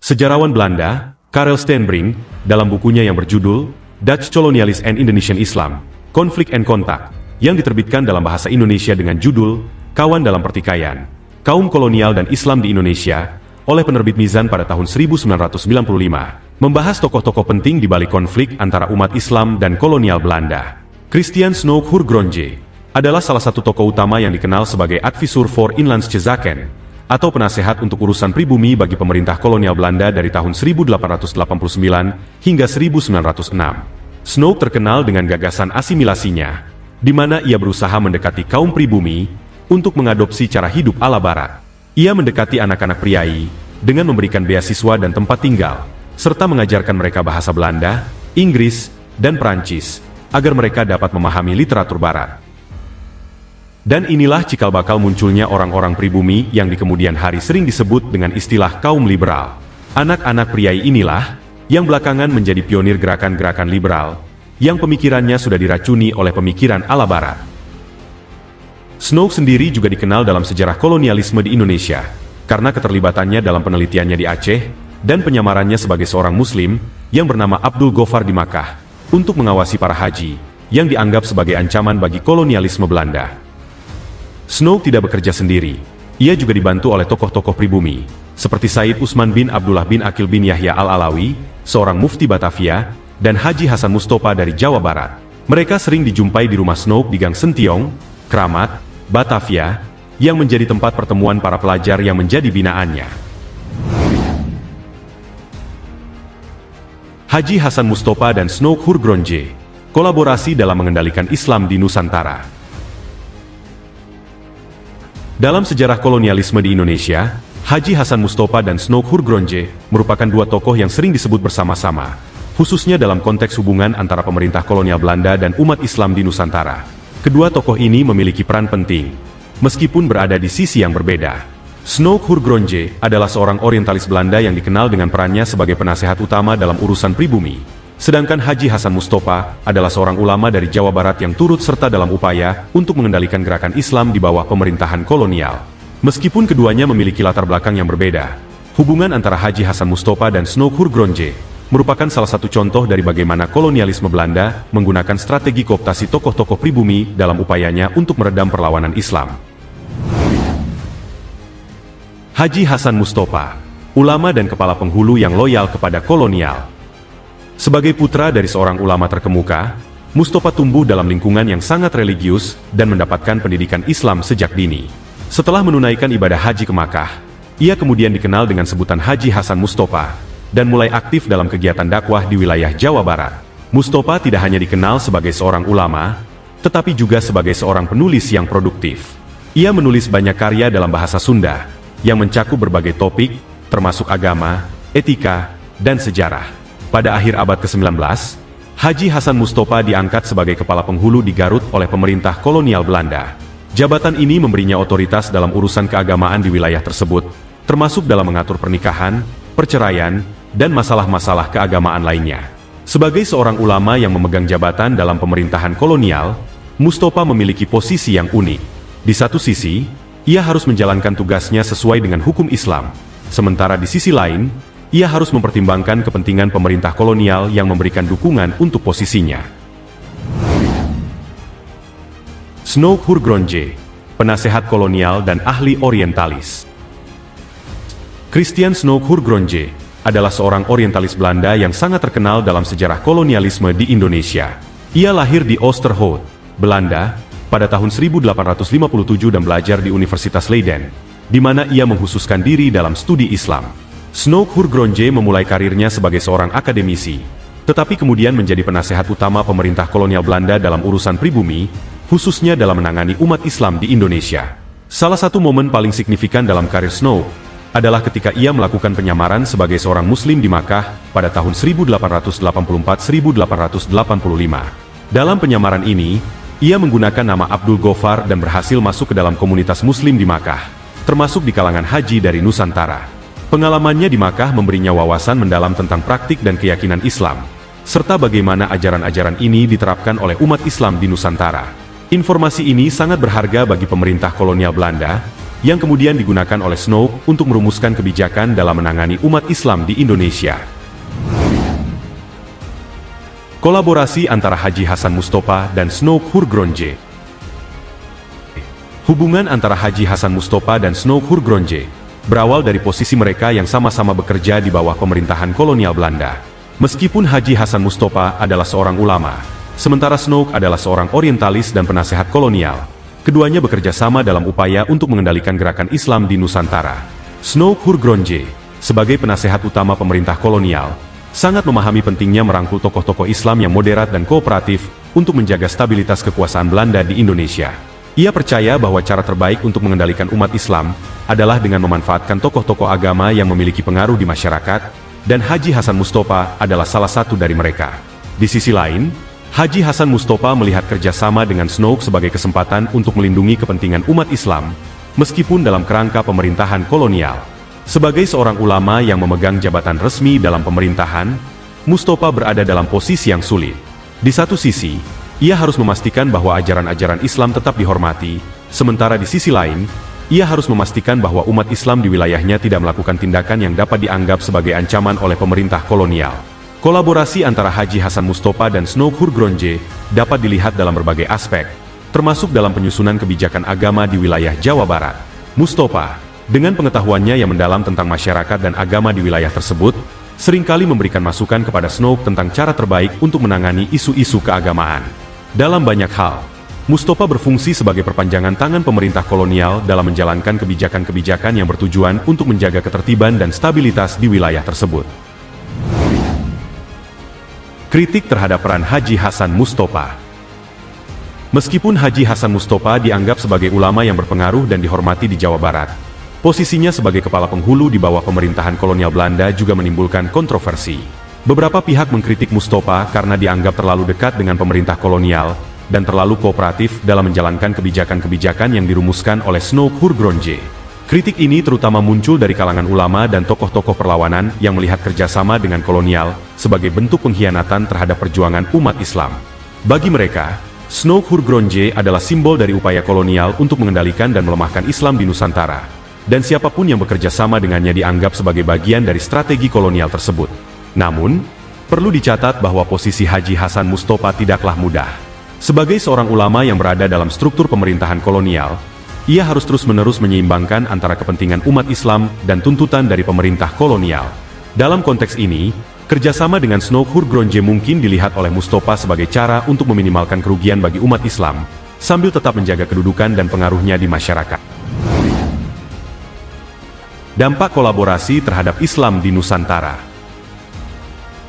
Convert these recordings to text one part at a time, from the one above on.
Sejarawan Belanda, Karel Steenbrink, dalam bukunya yang berjudul Dutch Colonialism and Indonesian Islam, Conflict and Contact, yang diterbitkan dalam bahasa Indonesia dengan judul Kawan dalam Pertikaian, Kaum Kolonial dan Islam di Indonesia, oleh penerbit Mizan pada tahun 1995, membahas tokoh-tokoh penting di balik konflik antara umat Islam dan kolonial Belanda. Christian Snoek Hoorngronje adalah salah satu tokoh utama yang dikenal sebagai advisor for Inlandse Zaken, atau penasehat untuk urusan pribumi bagi pemerintah kolonial Belanda dari tahun 1889 hingga 1906. Snoek terkenal dengan gagasan asimilasinya, di mana ia berusaha mendekati kaum pribumi untuk mengadopsi cara hidup ala Barat. Ia mendekati anak-anak priai dengan memberikan beasiswa dan tempat tinggal, serta mengajarkan mereka bahasa Belanda, Inggris, dan Perancis, agar mereka dapat memahami literatur Barat. Dan inilah cikal bakal munculnya orang-orang pribumi yang di kemudian hari sering disebut dengan istilah kaum liberal. Anak-anak priai inilah yang belakangan menjadi pionir gerakan-gerakan liberal, yang pemikirannya sudah diracuni oleh pemikiran ala Barat. Snoek sendiri juga dikenal dalam sejarah kolonialisme di Indonesia, karena keterlibatannya dalam penelitiannya di Aceh, dan penyamarannya sebagai seorang Muslim, yang bernama Abdul Ghaffar di Makkah, untuk mengawasi para haji, yang dianggap sebagai ancaman bagi kolonialisme Belanda. Snoek tidak bekerja sendiri. Ia juga dibantu oleh tokoh-tokoh pribumi, seperti Said Usman bin Abdullah bin Akil bin Yahya al-Alawi, seorang mufti Batavia, dan Haji Hasan Mustopa dari Jawa Barat. Mereka sering dijumpai di rumah Snoek di Gang Sentiong, Kramat, Batavia, yang menjadi tempat pertemuan para pelajar yang menjadi binaannya. Haji Hasan Mustopa dan Snoek Hoorngronje kolaborasi dalam mengendalikan Islam di Nusantara. Dalam sejarah kolonialisme di Indonesia, Haji Hasan Mustopa dan Snoek Hoorngronje merupakan dua tokoh yang sering disebut bersama-sama, khususnya dalam konteks hubungan antara pemerintah kolonial Belanda dan umat Islam di Nusantara. Kedua tokoh ini memiliki peran penting, meskipun berada di sisi yang berbeda. Snoek Hoorngronje adalah seorang orientalis Belanda yang dikenal dengan perannya sebagai penasehat utama dalam urusan pribumi. Sedangkan Haji Hasan Mustopa adalah seorang ulama dari Jawa Barat yang turut serta dalam upaya untuk mengendalikan gerakan Islam di bawah pemerintahan kolonial. Meskipun keduanya memiliki latar belakang yang berbeda, hubungan antara Haji Hasan Mustopa dan Snoek Hoorngronje merupakan salah satu contoh dari bagaimana kolonialisme Belanda menggunakan strategi kooptasi tokoh-tokoh pribumi dalam upayanya untuk meredam perlawanan Islam. Haji Hasan Mustopa, ulama dan kepala penghulu yang loyal kepada kolonial. Sebagai putra dari seorang ulama terkemuka, Mustopa tumbuh dalam lingkungan yang sangat religius dan mendapatkan pendidikan Islam sejak dini. Setelah menunaikan ibadah haji ke Makkah, ia kemudian dikenal dengan sebutan Haji Hasan Mustopa, dan mulai aktif dalam kegiatan dakwah di wilayah Jawa Barat. Mustopa tidak hanya dikenal sebagai seorang ulama, tetapi juga sebagai seorang penulis yang produktif. Ia menulis banyak karya dalam bahasa Sunda, yang mencakup berbagai topik, termasuk agama, etika, dan sejarah. Pada akhir abad ke-19, Haji Hasan Mustopa diangkat sebagai kepala penghulu di Garut oleh pemerintah kolonial Belanda. Jabatan ini memberinya otoritas dalam urusan keagamaan di wilayah tersebut, termasuk dalam mengatur pernikahan, perceraian, dan masalah-masalah keagamaan lainnya. Sebagai seorang ulama yang memegang jabatan dalam pemerintahan kolonial, Mustopa memiliki posisi yang unik. Di satu sisi, ia harus menjalankan tugasnya sesuai dengan hukum Islam, sementara di sisi lain, ia harus mempertimbangkan kepentingan pemerintah kolonial yang memberikan dukungan untuk posisinya. Snoek Hoorngronje, penasehat kolonial dan ahli orientalis. Christian Snoek Hoorngronje adalah seorang orientalis Belanda yang sangat terkenal dalam sejarah kolonialisme di Indonesia. Ia lahir di Oosterhout, Belanda, pada tahun 1857 dan belajar di Universitas Leiden, di mana ia mengkhususkan diri dalam studi Islam. Snoek Hoorngronje memulai karirnya sebagai seorang akademisi, tetapi kemudian menjadi penasehat utama pemerintah kolonial Belanda dalam urusan pribumi, khususnya dalam menangani umat Islam di Indonesia. Salah satu momen paling signifikan dalam karir Snoek adalah ketika ia melakukan penyamaran sebagai seorang Muslim di Makkah pada tahun 1884-1885. Dalam penyamaran ini, ia menggunakan nama Abdul Ghaffar dan berhasil masuk ke dalam komunitas Muslim di Makkah, termasuk di kalangan haji dari Nusantara. Pengalamannya di Makkah memberinya wawasan mendalam tentang praktik dan keyakinan Islam, serta bagaimana ajaran-ajaran ini diterapkan oleh umat Islam di Nusantara. Informasi ini sangat berharga bagi pemerintah kolonial Belanda, yang kemudian digunakan oleh Snook untuk merumuskan kebijakan dalam menangani umat Islam di Indonesia. Kolaborasi antara Haji Hasan Mustopa dan Snook Hurgronje. Hubungan antara Haji Hasan Mustopa dan Snook Hurgronje berawal dari posisi mereka yang sama-sama bekerja di bawah pemerintahan kolonial Belanda. Meskipun Haji Hasan Mustopa adalah seorang ulama, sementara Snook adalah seorang orientalis dan penasehat kolonial, keduanya bekerja sama dalam upaya untuk mengendalikan gerakan Islam di Nusantara. Snook Hurgronje, sebagai penasehat utama pemerintah kolonial, sangat memahami pentingnya merangkul tokoh-tokoh Islam yang moderat dan kooperatif untuk menjaga stabilitas kekuasaan Belanda di Indonesia. Ia percaya bahwa cara terbaik untuk mengendalikan umat Islam adalah dengan memanfaatkan tokoh-tokoh agama yang memiliki pengaruh di masyarakat, dan Haji Hasan Mustopa adalah salah satu dari mereka. Di sisi lain, Haji Hasan Mustopa melihat kerjasama dengan Snook sebagai kesempatan untuk melindungi kepentingan umat Islam, meskipun dalam kerangka pemerintahan kolonial. Sebagai seorang ulama yang memegang jabatan resmi dalam pemerintahan, Mustopa berada dalam posisi yang sulit. Di satu sisi, ia harus memastikan bahwa ajaran-ajaran Islam tetap dihormati, sementara di sisi lain, ia harus memastikan bahwa umat Islam di wilayahnya tidak melakukan tindakan yang dapat dianggap sebagai ancaman oleh pemerintah kolonial. Kolaborasi antara Haji Hasan Mustopa dan Snook Hurgronje dapat dilihat dalam berbagai aspek, termasuk dalam penyusunan kebijakan agama di wilayah Jawa Barat. Mustopa, dengan pengetahuannya yang mendalam tentang masyarakat dan agama di wilayah tersebut, seringkali memberikan masukan kepada Snook tentang cara terbaik untuk menangani isu-isu keagamaan. Dalam banyak hal, Mustopa berfungsi sebagai perpanjangan tangan pemerintah kolonial dalam menjalankan kebijakan-kebijakan yang bertujuan untuk menjaga ketertiban dan stabilitas di wilayah tersebut. Kritik terhadap peran Haji Hasan Mustopa. Meskipun Haji Hasan Mustopa dianggap sebagai ulama yang berpengaruh dan dihormati di Jawa Barat, posisinya sebagai kepala penghulu di bawah pemerintahan kolonial Belanda juga menimbulkan kontroversi. Beberapa pihak mengkritik Mustopa karena dianggap terlalu dekat dengan pemerintah kolonial dan terlalu kooperatif dalam menjalankan kebijakan-kebijakan yang dirumuskan oleh Snook Hurgronje. Kritik ini terutama muncul dari kalangan ulama dan tokoh-tokoh perlawanan yang melihat kerjasama dengan kolonial sebagai bentuk pengkhianatan terhadap perjuangan umat Islam. Bagi mereka, Snook Hurgronje adalah simbol dari upaya kolonial untuk mengendalikan dan melemahkan Islam di Nusantara, dan siapapun yang bekerja sama dengannya dianggap sebagai bagian dari strategi kolonial tersebut. Namun, perlu dicatat bahwa posisi Haji Hasan Mustopa tidaklah mudah. Sebagai seorang ulama yang berada dalam struktur pemerintahan kolonial, ia harus terus-menerus menyeimbangkan antara kepentingan umat Islam dan tuntutan dari pemerintah kolonial. Dalam konteks ini, kerjasama dengan Snook Hurgronje mungkin dilihat oleh Mustopa sebagai cara untuk meminimalkan kerugian bagi umat Islam, sambil tetap menjaga kedudukan dan pengaruhnya di masyarakat. Dampak kolaborasi terhadap Islam di Nusantara.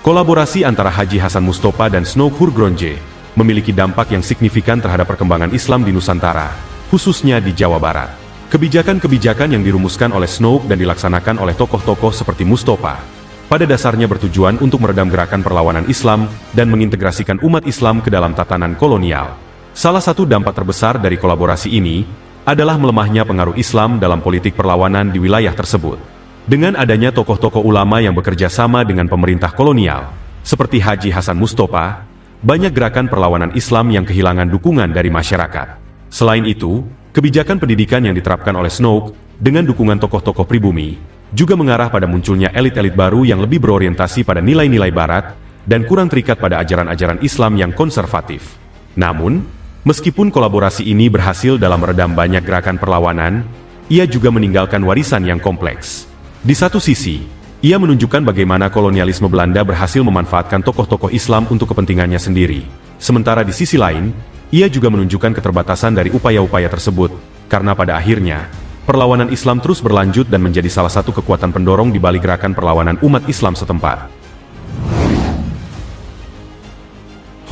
Kolaborasi antara Haji Hasan Mustopa dan Snook Hurgronje memiliki dampak yang signifikan terhadap perkembangan Islam di Nusantara, khususnya di Jawa Barat. Kebijakan-kebijakan yang dirumuskan oleh Snook dan dilaksanakan oleh tokoh-tokoh seperti Mustopa, pada dasarnya bertujuan untuk meredam gerakan perlawanan Islam dan mengintegrasikan umat Islam ke dalam tatanan kolonial. Salah satu dampak terbesar dari kolaborasi ini adalah melemahnya pengaruh Islam dalam politik perlawanan di wilayah tersebut. Dengan adanya tokoh-tokoh ulama yang bekerja sama dengan pemerintah kolonial, seperti Haji Hasan Mustopa, banyak gerakan perlawanan Islam yang kehilangan dukungan dari masyarakat. Selain itu, kebijakan pendidikan yang diterapkan oleh Snook, dengan dukungan tokoh-tokoh pribumi, juga mengarah pada munculnya elit-elit baru yang lebih berorientasi pada nilai-nilai Barat, dan kurang terikat pada ajaran-ajaran Islam yang konservatif. Namun, meskipun kolaborasi ini berhasil dalam meredam banyak gerakan perlawanan, ia juga meninggalkan warisan yang kompleks. Di satu sisi, ia menunjukkan bagaimana kolonialisme Belanda berhasil memanfaatkan tokoh-tokoh Islam untuk kepentingannya sendiri. Sementara di sisi lain, ia juga menunjukkan keterbatasan dari upaya-upaya tersebut, karena pada akhirnya, perlawanan Islam terus berlanjut dan menjadi salah satu kekuatan pendorong di balik gerakan perlawanan umat Islam setempat.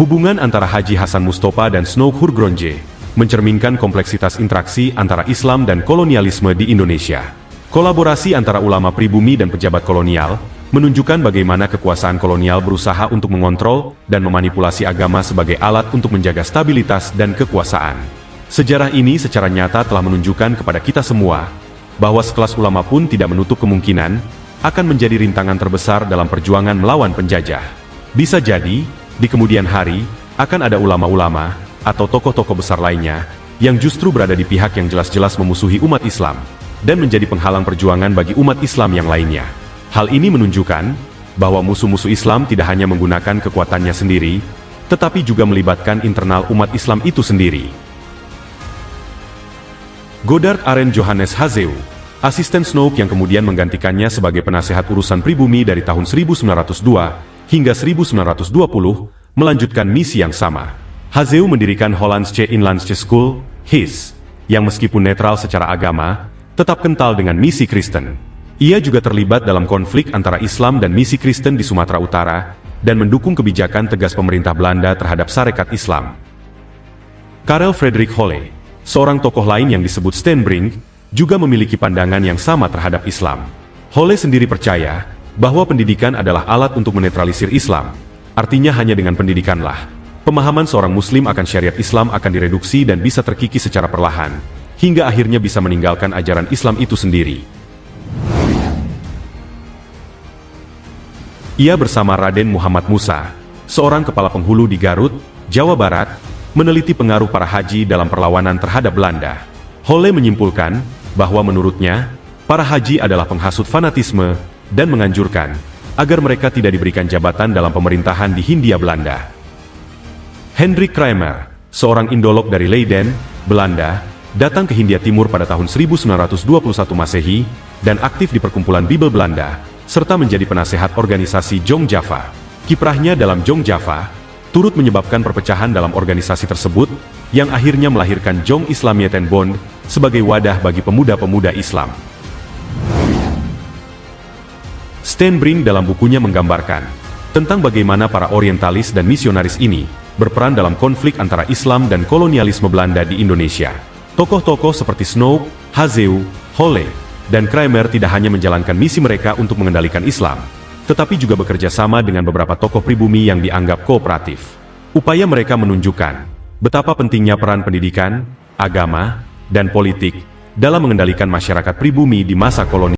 Hubungan antara Haji Hasan Mustopa dan Snook Hurgronje mencerminkan kompleksitas interaksi antara Islam dan kolonialisme di Indonesia. Kolaborasi antara ulama pribumi dan pejabat kolonial menunjukkan bagaimana kekuasaan kolonial berusaha untuk mengontrol dan memanipulasi agama sebagai alat untuk menjaga stabilitas dan kekuasaan. Sejarah ini secara nyata telah menunjukkan kepada kita semua bahwa sekelas ulama pun tidak menutup kemungkinan akan menjadi rintangan terbesar dalam perjuangan melawan penjajah. Bisa jadi, di kemudian hari, akan ada ulama-ulama atau tokoh-tokoh besar lainnya yang justru berada di pihak yang jelas-jelas memusuhi umat Islam. dan menjadi penghalang perjuangan bagi umat Islam yang lainnya. Hal ini menunjukkan bahwa musuh-musuh Islam tidak hanya menggunakan kekuatannya sendiri, tetapi juga melibatkan internal umat Islam itu sendiri. Godard Arend Johannes Hazeu, asisten Snook yang kemudian menggantikannya sebagai penasehat urusan pribumi dari tahun 1902 hingga 1920, melanjutkan misi yang sama. Hazeu mendirikan Hollandse Inlandse School, HIS, yang meskipun netral secara agama, tetap kental dengan misi Kristen. Ia juga terlibat dalam konflik antara Islam dan misi Kristen di Sumatera Utara, dan mendukung kebijakan tegas pemerintah Belanda terhadap Sarekat Islam. Karel Frederik Holle, seorang tokoh lain yang disebut Stenbrink, juga memiliki pandangan yang sama terhadap Islam. Holle sendiri percaya bahwa pendidikan adalah alat untuk menetralisir Islam. Artinya hanya dengan pendidikanlah pemahaman seorang Muslim akan syariat Islam akan direduksi dan bisa terkikis secara perlahan, hingga akhirnya bisa meninggalkan ajaran Islam itu sendiri. Ia bersama Raden Muhammad Musa, seorang kepala penghulu di Garut, Jawa Barat, meneliti pengaruh para haji dalam perlawanan terhadap Belanda. Holle menyimpulkan bahwa menurutnya, para haji adalah penghasut fanatisme dan menganjurkan agar mereka tidak diberikan jabatan dalam pemerintahan di Hindia Belanda. Hendrik Kramer, seorang Indolog dari Leiden, Belanda, datang ke Hindia Timur pada tahun 1921 Masehi dan aktif di perkumpulan Bibel Belanda, serta menjadi penasehat organisasi Jong Java. Kiprahnya dalam Jong Java turut menyebabkan perpecahan dalam organisasi tersebut, yang akhirnya melahirkan Jong Islamieten-Bond sebagai wadah bagi pemuda-pemuda Islam. Stenbrink dalam bukunya menggambarkan tentang bagaimana para orientalis dan misionaris ini berperan dalam konflik antara Islam dan kolonialisme Belanda di Indonesia. Tokoh-tokoh seperti Snook, Hazeu, Holle, dan Kramer tidak hanya menjalankan misi mereka untuk mengendalikan Islam, tetapi juga bekerja sama dengan beberapa tokoh pribumi yang dianggap kooperatif. Upaya mereka menunjukkan betapa pentingnya peran pendidikan, agama, dan politik dalam mengendalikan masyarakat pribumi di masa kolonial.